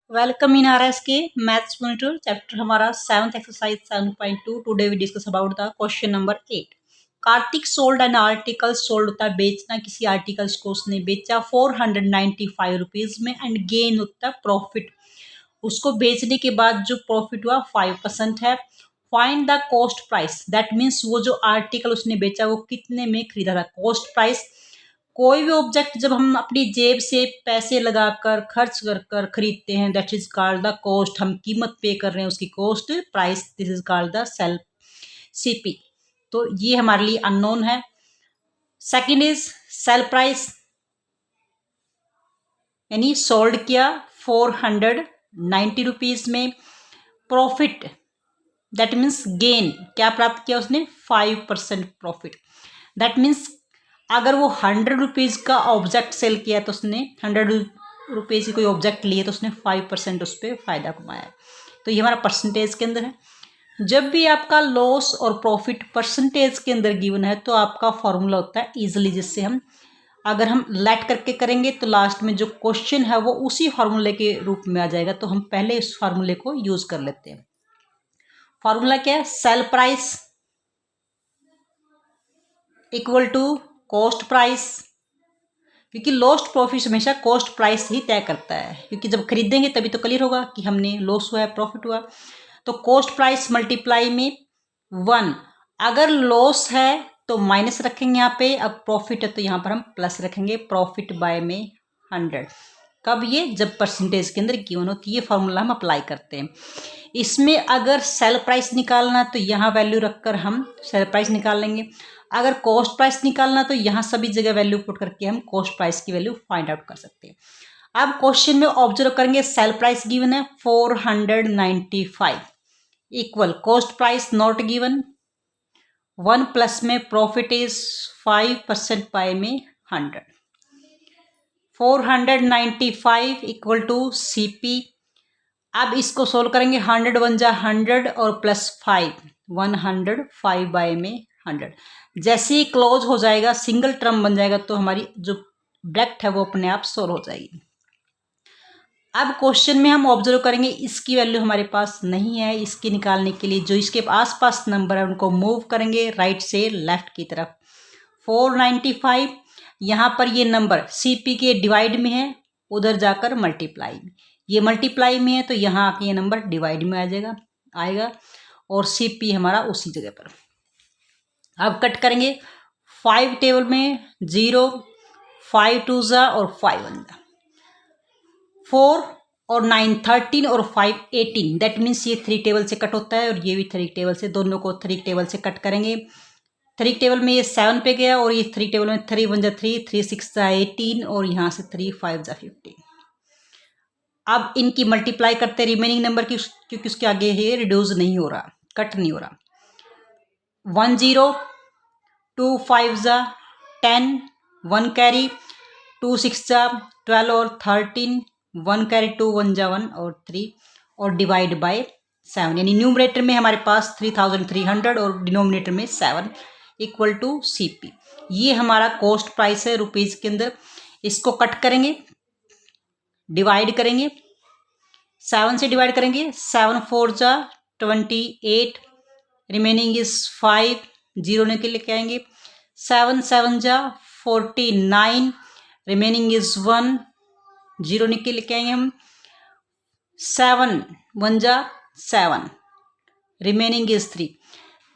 Welcome in R S K maths monitor chapter हमारा 7th exercise 7.2। Today we discuss about the question number 8। Kartik sold an article. Sold होता है बेचना, किसी articles को उसने बेचा 495 रुपीज में एंड गेन होता है प्रॉफिट। उसको बेचने के बाद जो प्रॉफिट हुआ 5% है। Find the cost price, that means वो जो आर्टिकल उसने बेचा वो कितने में खरीदा था। कॉस्ट प्राइस, कोई भी ऑब्जेक्ट जब हम अपनी जेब से पैसे लगाकर खर्च कर कर खरीदते हैं, that is called the cost. हम कीमत पे कर रहे हैं उसकी cost price, this is called the sell CP. तो ये हमारे लिए अननोन है। सेकंड इज सेल प्राइस, यानी सोल्ड किया 490 रुपीज में। प्रॉफिट दैट मीन्स गेन, क्या प्राप्त किया उसने 5% प्रॉफिट। दैट मीन्स अगर वो 100 रुपीज़ का ऑब्जेक्ट सेल किया तो उसने 100 रुपीज़ की कोई ऑब्जेक्ट लिए तो उसने 5% उस पर फ़ायदा कमाया। तो ये हमारा परसेंटेज के अंदर है। जब भी आपका लॉस और प्रॉफिट परसेंटेज के अंदर गिवन है तो आपका फॉर्मूला होता है ईजिली, जिससे हम अगर हम लेट करके करेंगे तो लास्ट में जो क्वेश्चन है वो उसी फार्मूले के रूप में आ जाएगा। तो हम पहले इस फार्मूले को यूज कर लेते हैं। फार्मूला क्या है? Sell price equal to cost price, क्योंकि लॉस्ट प्रॉफिट हमेशा कॉस्ट प्राइस ही तय करता है, क्योंकि जब खरीदेंगे तभी तो क्लियर होगा कि हमने लॉस हुआ है प्रॉफिट हुआ। तो कॉस्ट प्राइस मल्टीप्लाई में 1। अगर लॉस है तो माइनस रखेंगे यहाँ पे, अब प्रॉफिट है तो यहाँ पर हम प्लस रखेंगे, प्रॉफिट बाय में 100। कब? ये जब परसेंटेज के अंदर गिवन हो। तो ये फॉर्मूला हम अप्लाई करते हैं। इसमें अगर सेल प्राइस निकालना तो यहाँ वैल्यू रखकर हम सेल प्राइस निकाल लेंगे। अगर कॉस्ट प्राइस निकालना तो यहाँ सभी जगह वैल्यू पुट करके हम कॉस्ट प्राइस की वैल्यू फाइंड आउट कर सकते हैं। अब क्वेश्चन में ऑब्जर्व करेंगे, सेल प्राइस गिवन है 495 equal cost price not given 1 plus में प्रॉफिट इज 5% बाय में 100। 495 इक्वल टू सीपी। अब इसको सोल्व करेंगे, 100 1 जा 100 और प्लस 5 105 बाय में 100। जैसे ही क्लोज हो जाएगा, सिंगल टर्म बन जाएगा तो हमारी जो ब्रैकेट है वो अपने आप सोल्व हो जाएगी। अब क्वेश्चन में हम ऑब्जर्व करेंगे इसकी वैल्यू हमारे पास नहीं है। इसके निकालने के लिए जो इसके आसपास नंबर है उनको मूव करेंगे राइट से लेफ्ट की तरफ। 495 यहाँ पर ये नंबर सीपी के डिवाइड में है, उधर जाकर मल्टीप्लाई में, ये मल्टीप्लाई में है तो यहाँ आके ये नंबर डिवाइड में आ आएगा और सीपी हमारा उसी जगह पर। अब कट करेंगे, 5 टेबल में 0, 5 2 जा और 5 1 जा, 4 और 9 13 और 5 18। दैट मीन्स ये 3 टेबल से कट होता है और ये भी 3 टेबल से, दोनों को 3 टेबल से कट करेंगे। 3 टेबल में ये 7 पे गया और ये 3 टेबल में 3 1 जा 3, 3 6 जा 18 और यहाँ से 3 5 जा 15। अब इनकी मल्टीप्लाई करते रिमेनिंग नंबर की, क्योंकि उसके आगे ये रिड्यूस नहीं हो रहा, कट नहीं हो रहा। 1 0, 2 5 जा 10, 1 कैरी, 2 6 जा 12 और 13, 1 कैरी 2 1 जा 1 और 3 और डिवाइड बाय 7। यानी न्यूमरेटर में हमारे पास 3300 और डिनोमिनेटर में 7 इक्वल टू सीपी। ये हमारा कॉस्ट प्राइस है रुपीज के अंदर। इसको कट करेंगे, डिवाइड करेंगे, 7 से डिवाइड करेंगे, 7 4 जा 28, रिमेनिंग इज 5, 0 निकल के आएंगे, 7 7 जा 49, रिमेनिंग इज 1, 0 निकल के आएंगे हम, 7 1 जा 7, रिमेनिंग इज 3।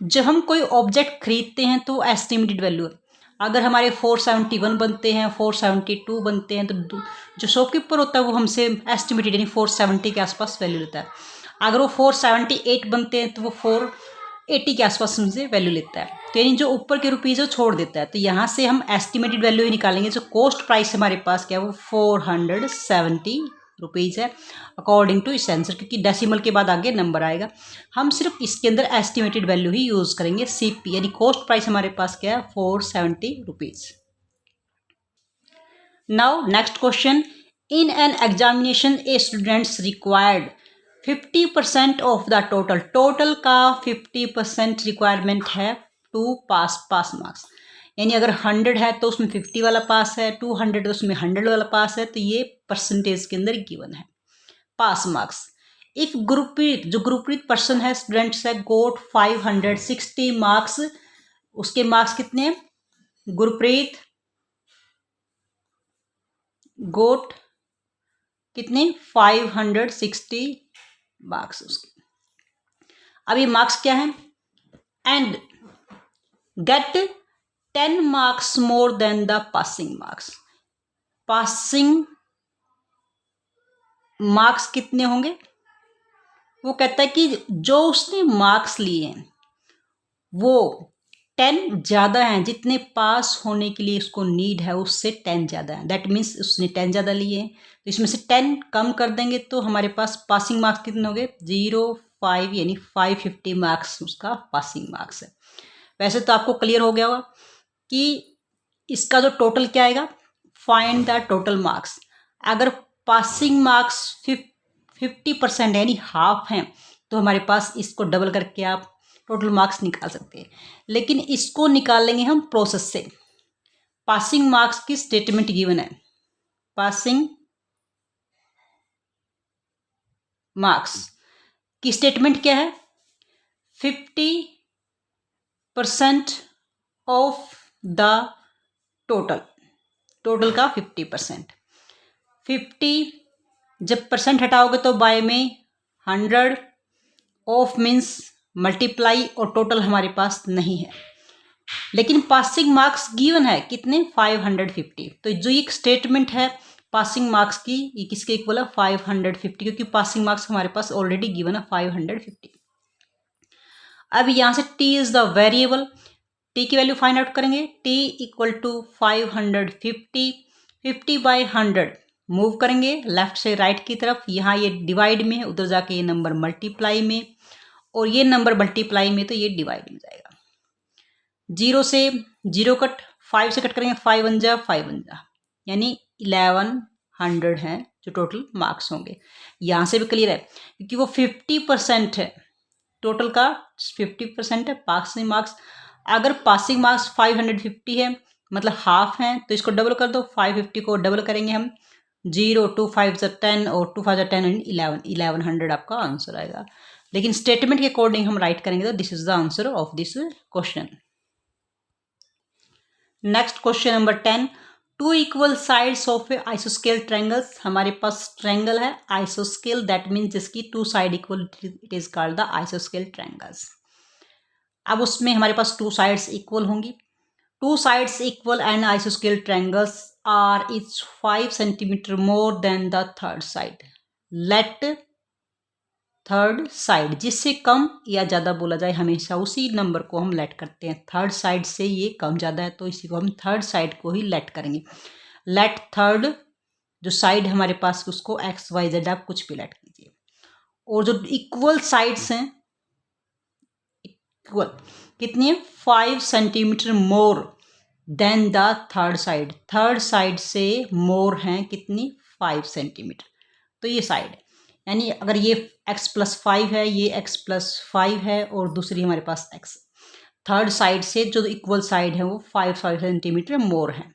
जब हम कोई ऑब्जेक्ट खरीदते हैं तो एस्टिमेटेड वैल्यू है। अगर हमारे 471 बनते हैं, 472 बनते हैं, तो जो शॉपकीपर होता है वो हमसे एस्टिमेटेड यानी 470 के आसपास वैल्यू लेता है। अगर वो 478 बनते हैं तो वो 480 के आसपास हमसे वैल्यू लेता है। तो यानी जो ऊपर के रुपीज़ वो छोड़ देता है। तो यहाँ से हम एस्टिमेटेड वैल्यू ही निकालेंगे। जो कॉस्ट प्राइस हमारे पास क्या है वो 470 रुपीज़ है अकॉर्डिंग टू इस आंसर, क्योंकि डेसिमल के बाद आगे नंबर आएगा। हम सिर्फ इसके अंदर एस्टिमेटेड वैल्यू ही यूज़ करेंगे, सीपी, यानी कॉस्ट प्राइस हमारे पास क्या है 470 rupees. Now next question, in an examination A students required 50% of the total का 50% रिक्वायरमेंट है टू पास मार्क्स। यानी अगर 100 है तो उसमें 50 वाला पास है, 200 तो उसमें 100 वाला पास है। तो ये परसेंटेज के अंदर गिवन है। Pass marks. इफ गुरप्रीत, जो गुरप्रीत पर्सन है, स्टूडेंट्स है, गोट 560 मार्क्स, उसके मार्क्स कितने हैं? गुरप्रीत गोट कितने? 560 मार्क्स उसके। अब ये मार्क्स क्या है? And get 10 marks more than the passing marks. Passing marks कितने होंगे? वो कहता है कि जो उसने मार्क्स लिए हैं वो 10 ज़्यादा हैं, जितने पास होने के लिए उसको नीड है उससे 10 ज़्यादा है। दैट मीन्स उसने 10 ज़्यादा लिए हैं, तो इसमें से 10 कम कर देंगे तो हमारे पास पासिंग मार्क्स कितने हो गए? 0.5 यानी 550 मार्क्स उसका पासिंग मार्क्स है। वैसे तो आपको क्लियर हो गया होगा कि इसका जो टोटल क्या आएगा, फाइंड द टोटल मार्क्स। अगर पासिंग मार्क्स 50% यानी हाफ हैं तो हमारे पास इसको डबल करके आप टोटल मार्क्स निकाल सकते हैं, लेकिन इसको निकालेंगे हम प्रोसेस से। पासिंग मार्क्स की स्टेटमेंट गिवन है, पासिंग मार्क्स की स्टेटमेंट क्या है? 50% ऑफ द टोटल का 50%। 50 जब परसेंट हटाओगे तो बाय में 100, ऑफ मीन्स मल्टीप्लाई, और टोटल हमारे पास नहीं है। लेकिन पासिंग मार्क्स गिवन है कितने? 550। तो जो एक स्टेटमेंट है पासिंग मार्क्स की, ये किसके इक्वल है? 550, क्योंकि पासिंग मार्क्स हमारे पास ऑलरेडी गिवन है 550। अब यहाँ से t is the variable, t की वैल्यू फाइंड आउट करेंगे। t इक्वल टू 550, 50/100 मूव करेंगे लेफ्ट से राइट की तरफ। यहाँ ये डिवाइड में है, उधर जाके ये नंबर मल्टीप्लाई में, और ये नंबर मल्टीप्लाई में, तो ये डिवाइड में जाएगा। 0 से 0 कट, 5 से कट करेंगे, 5 1 जा 5 1 जा, यानी 1100 हैं जो टोटल मार्क्स होंगे। यहाँ से भी क्लियर है क्योंकि वो 50% है, टोटल का 50% है पासिंग मार्क्स। अगर पासिंग मार्क्स 550 है मतलब हाफ हैं, तो इसको डबल कर दो। 550 को डबल करेंगे हम, 0 2 5 10 और 2 5 10 एंड 1100 आपका आंसर आएगा। लेकिन स्टेटमेंट के अकॉर्डिंग हम राइट करेंगे तो this is the answer of this question. Next question number 10, two equal sides of a आइसोस्केल ट्रायंगल्स। हमारे पास ट्रायंगल है आइसोस्केल, दैट मीन्स जिसकी 2 side equal, it is called the आइसोस्केल ट्रायंगल्स। अब उसमें हमारे पास 2 साइड्स इक्वल होंगी। 2 sides equal and isosceles triangles are each 5 centimeter more than the third side. Let third side, जिससे कम या ज़्यादा बोला जाए हमेशा उसी नंबर को हम लेट करते हैं। थर्ड साइड से ये कम ज़्यादा है तो इसी को हम थर्ड साइड को ही लेट करेंगे। लेट थर्ड जो साइड हमारे पास उसको एक्स वाई जेड आप कुछ भी लेट कीजिए। और जो इक्वल साइड्स हैं, इक्वल कितनी है? 5 centimetre more than the third side. Third side से मोर हैं कितनी? 5 सेंटीमीटर। तो ये साइड है, यानी अगर ये x + 5 है, ये x + 5 है और दूसरी हमारे पास x, थर्ड साइड से जो इक्वल साइड है वो 5 सेंटीमीटर मोर है।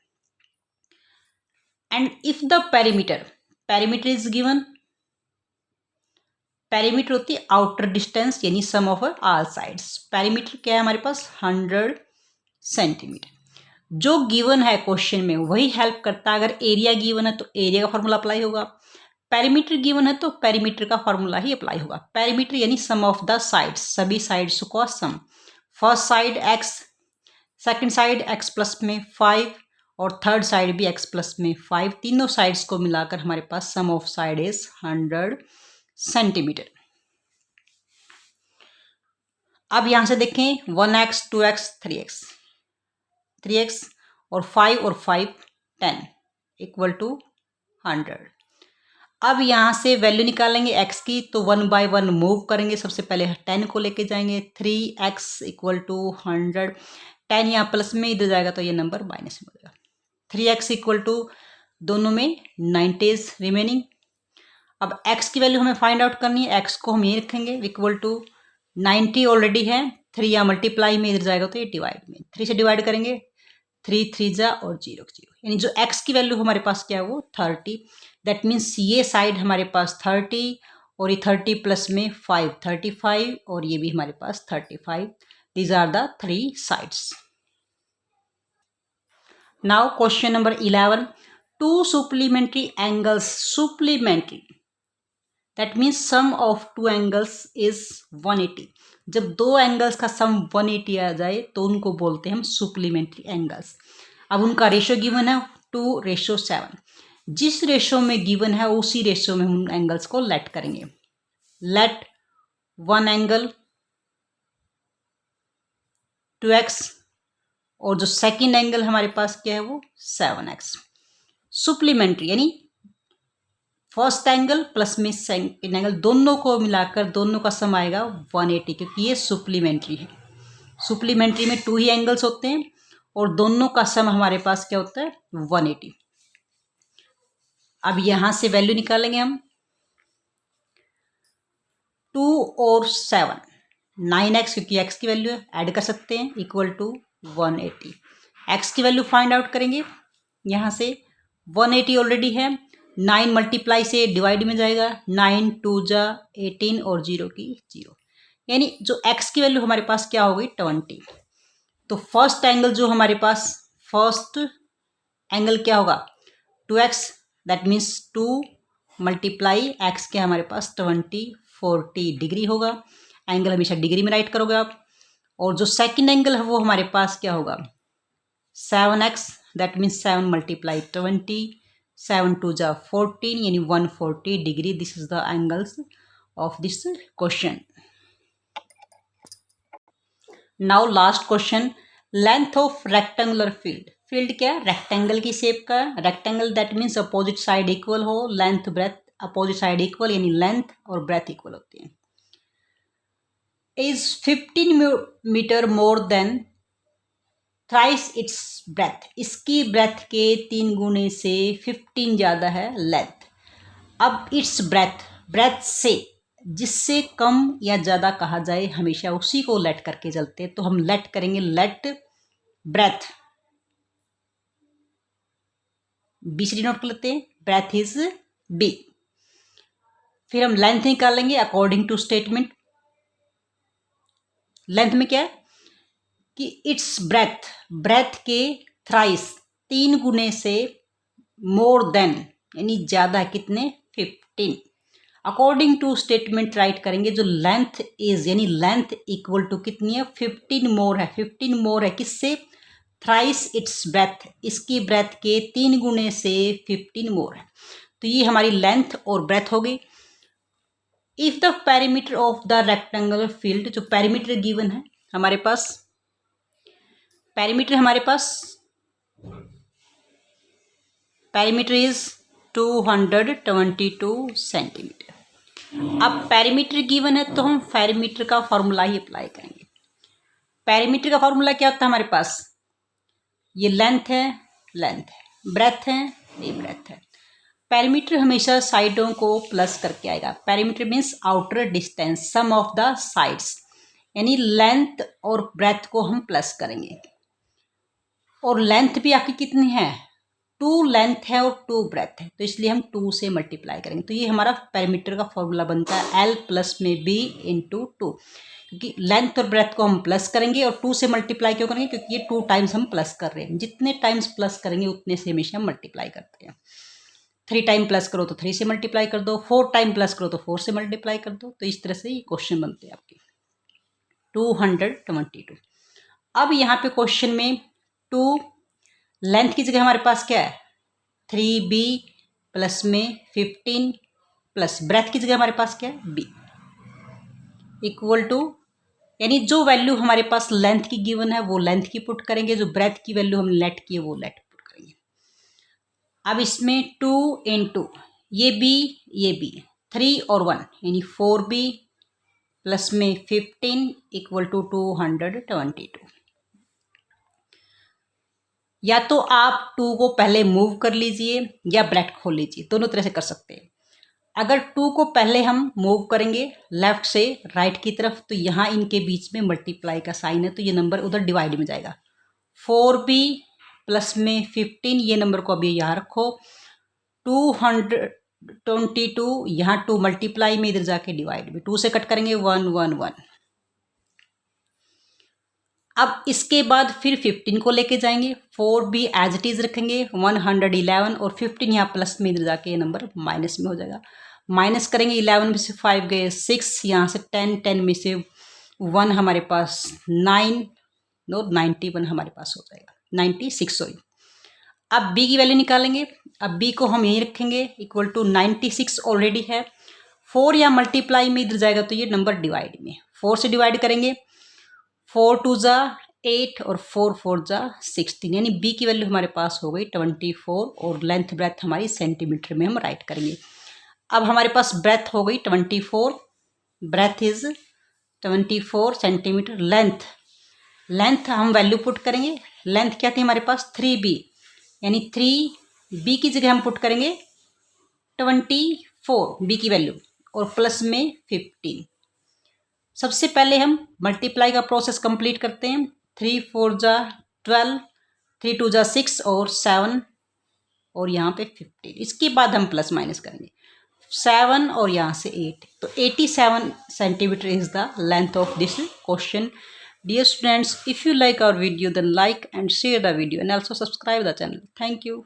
And if the perimeter is given, perimeter होती है आउटर डिस्टेंस यानी sum of all sides. Perimeter क्या है हमारे पास? 100 सेंटीमीटर। जो गिवन है क्वेश्चन में वही हेल्प करता है। अगर एरिया गिवन है तो एरिया का फॉर्मूला अप्लाई होगा, पेरीमीटर गिवन है तो पेरीमीटर का फॉर्मूला ही अप्लाई होगा। पेरीमीटर यानी सम ऑफ द साइड्स, सभी साइड्स का sum. First side x, second side x plus में 5 और थर्ड साइड भी x प्लस में 5, तीनों साइड्स को मिलाकर हमारे पास sum of side is 100 centimetre. अब यहां से देखें 1x 2x 3x, 3x और 5 10 इक्वल टू 100। अब यहाँ से वैल्यू निकालेंगे x की, तो 1 by 1 मूव करेंगे। सबसे पहले 10 को लेके जाएंगे। 3x इक्वल टू 100, 10 यहाँ प्लस में, इधर जाएगा तो ये नंबर माइनस में हो जाएगा। 3x इक्वल टू, दोनों में 90 रिमेनिंग। अब x की वैल्यू हमें फाइंड आउट करनी है। x को हम ये रखेंगे इक्वल टू 90 ऑलरेडी है, 3 यहाँ मल्टीप्लाई में, इधर जाएगा तो ये डिवाइड में, 3 से डिवाइड करेंगे, 3 3 जा और 0 0, यानी जो x की वैल्यू हमारे पास क्या है वो 30। दैट मीन्स ये साइड हमारे पास 30 और ये 30 प्लस में 5 35 और ये भी हमारे पास 35. These are the three sides. Now question number 11. Two supplementary angles. Supplementary. That means sum of two angles is 180. जब दो एंगल्स का सम 180 आ जाए तो उनको बोलते हैं हम सुप्लीमेंट्री एंगल्स. अब उनका रेशियो गिवन है 2:7. जिस रेशियो में गिवन है उसी रेशियो में हम एंगल्स को लेट करेंगे. लेट वन एंगल 2x और जो सेकंड एंगल हमारे पास क्या है वो 7x. सुप्लीमेंट्री यानी फर्स्ट एंगल प्लस में सेकंड एंगल दोनों को मिलाकर दोनों का सम आएगा 180, क्योंकि ये सुप्लीमेंट्री है. सुप्लीमेंट्री में 2 ही एंगल्स होते हैं और दोनों का सम हमारे पास क्या होता है 180. अब यहां से वैल्यू निकालेंगे हम. 2 और 7 9x, क्योंकि x की वैल्यू है, ऐड कर सकते हैं, इक्वल टू 180. x की वैल्यू फाइंड आउट करेंगे. यहां से 180 ऑलरेडी है, 9 मल्टीप्लाई से डिवाइड में जाएगा, 9 2 जा 18 और 0 की 0, यानी जो x की वैल्यू हमारे पास क्या हो गई 20. तो फर्स्ट एंगल जो हमारे पास फर्स्ट एंगल क्या होगा 2x, that means 2 multiply x के हमारे पास 40 डिग्री होगा. एंगल हमेशा डिग्री में राइट करोगे आप. और जो सेकंड एंगल है वो हमारे पास क्या होगा 7x, दैट मीन्स 7 मल्टीप्लाई 20, 7 2 जा 14, यानी 140 degree. This is the angles of this question. Now last question. Length of rectangular field. Field क्या है रेक्टेंगल की शेप का. Rectangle that means opposite side equal हो, length breadth opposite side equal, यानी length और breadth equal होती है. Is 15 metre more than thrice its breadth. इसकी ब्रेथ के 3 गुने से 15 ज़्यादा है लेंथ. अब इट्स ब्रेथ, ब्रेथ से जिससे कम या ज़्यादा कहा जाए हमेशा उसी को लेट करके चलते हैं. तो हम लेट करेंगे, लेट ब्रेथ BCD नोट कर लेते हैं, ब्रेथ इज B. फिर हम लेंथ निकालेंगे अकॉर्डिंग टू स्टेटमेंट. लेंथ में क्या है कि इट्स ब्रेथ, ब्रेथ के थ्राइस 3 गुने से मोर देन यानी ज़्यादा कितने 15. अकॉर्डिंग टू स्टेटमेंट राइट करेंगे. जो लेंथ इज यानी लेंथ इक्वल टू कितनी है 15 मोर है. 15 मोर है किससे थ्राइस इट्स ब्रेथ, इसकी ब्रेथ के 3 गुने से 15 मोर है. तो ये हमारी लेंथ और ब्रेथ हो गई. If the perimeter of the rectangular field, जो पेरीमीटर गिवन है हमारे पास, पेरीमीटर हमारे पास पेरीमीटर इज 222 सेंटीमीटर. अब पेरीमीटर गिवन है तो हम पेरीमीटर का फॉर्मूला ही अप्लाई करेंगे. पेरीमीटर का फॉर्मूला क्या होता है हमारे पास, ये लेंथ है, लेंथ है, ब्रेथ है, ये ब्रेथ है. पेरीमीटर हमेशा साइडों को प्लस करके आएगा. Perimeter means outer distance, sum of the sides, यानी लेंथ और ब्रेथ को हम प्लस करेंगे. और लेंथ भी आपकी कितनी है 2 लेंथ है और 2 ब्रेथ है, तो इसलिए हम 2 से मल्टीप्लाई करेंगे. तो ये हमारा पेरीमीटर का फॉर्मूला बनता है L प्लस में B इंटू 2, क्योंकि लेंथ और ब्रेथ को हम प्लस करेंगे. और 2 से मल्टीप्लाई क्यों करेंगे, क्योंकि ये 2 टाइम्स हम प्लस कर रहे हैं. जितने टाइम्स प्लस करेंगे उतने से हमेशा हम मल्टीप्लाई करते हैं. 3 टाइम प्लस करो तो 3 से मल्टीप्लाई कर दो, 4 टाइम प्लस करो तो 4 से मल्टीप्लाई कर दो. तो इस तरह से ये क्वेश्चन बनते हैं आपके 222. अब यहाँ पे क्वेश्चन में 2 लेंथ की जगह हमारे पास क्या है 3B प्लस में 15 प्लस ब्रेथ की जगह हमारे पास क्या है B इक्वल टू, यानी जो वैल्यू हमारे पास लेंथ की गिवन है वो लेंथ की पुट करेंगे, जो ब्रेथ की वैल्यू हम लेट की है वो लेट पुट करेंगे. अब इसमें 2 इंटू ये B 3 और 1 यानी 4B प्लस में 15 इक्वल टू 222. या तो आप 2 को पहले मूव कर लीजिए या ब्रैकेट खोल लीजिए, दोनों तरह से कर सकते हैं. अगर 2 को पहले हम मूव करेंगे लेफ्ट से राइट की तरफ तो यहाँ इनके बीच में मल्टीप्लाई का साइन है, तो ये नंबर उधर डिवाइड में जाएगा. 4B प्लस में 15 ये नंबर को अभी यहाँ रखो. 222, यहाँ 2 मल्टीप्लाई में इधर जाके डिवाइड में 2 से कट करेंगे 1 1 1। अब इसके बाद फिर 15 को लेके जाएंगे, 4 भी एज इट इज रखेंगे, 111 और 15 यहाँ प्लस में इधर जाके ये नंबर माइनस में हो जाएगा। माइनस करेंगे, 11 में से 5 गए 6, यहाँ से 10, 10 में से 1 हमारे पास 9, 91 हमारे पास हो जाएगा, 96 सॉरी। अब b की वैल्यू निकालेंगे। अब b को हम यहीं रखेंगे इक्वल टू 96 ऑलरेडी है, 4 या मल्टीप्लाई में इधर जाएगा तो ये नंबर डिवाइड में, 4 से डिवाइड करेंगे, 4 2 जा 8 और 4 4 जा 16, यानी b की वैल्यू हमारे पास हो गई 24 और लेंथ ब्रेथ हमारी सेंटीमीटर में हम राइट करेंगे। अब हमारे पास ब्रेथ हो गई 24, ब्रेथ इज 24 सेंटीमीटर। लेंथ हम वैल्यू पुट करेंगे, लेंथ क्या थी हमारे पास 3b, यानी 3b की जगह हम पुट करेंगे 24 b की वैल्यू और प्लस में 15। सबसे पहले हम मल्टीप्लाई का प्रोसेस कंप्लीट करते हैं, 3 4 जा 12, 3 2 जा 6 और 7 और यहाँ पे 15। इसके बाद हम प्लस माइनस करेंगे, 7 और यहाँ से 8, तो 87 centimetre is the length of this question. Dear students, if you like our video then like and share the video and also subscribe the channel. Thank you.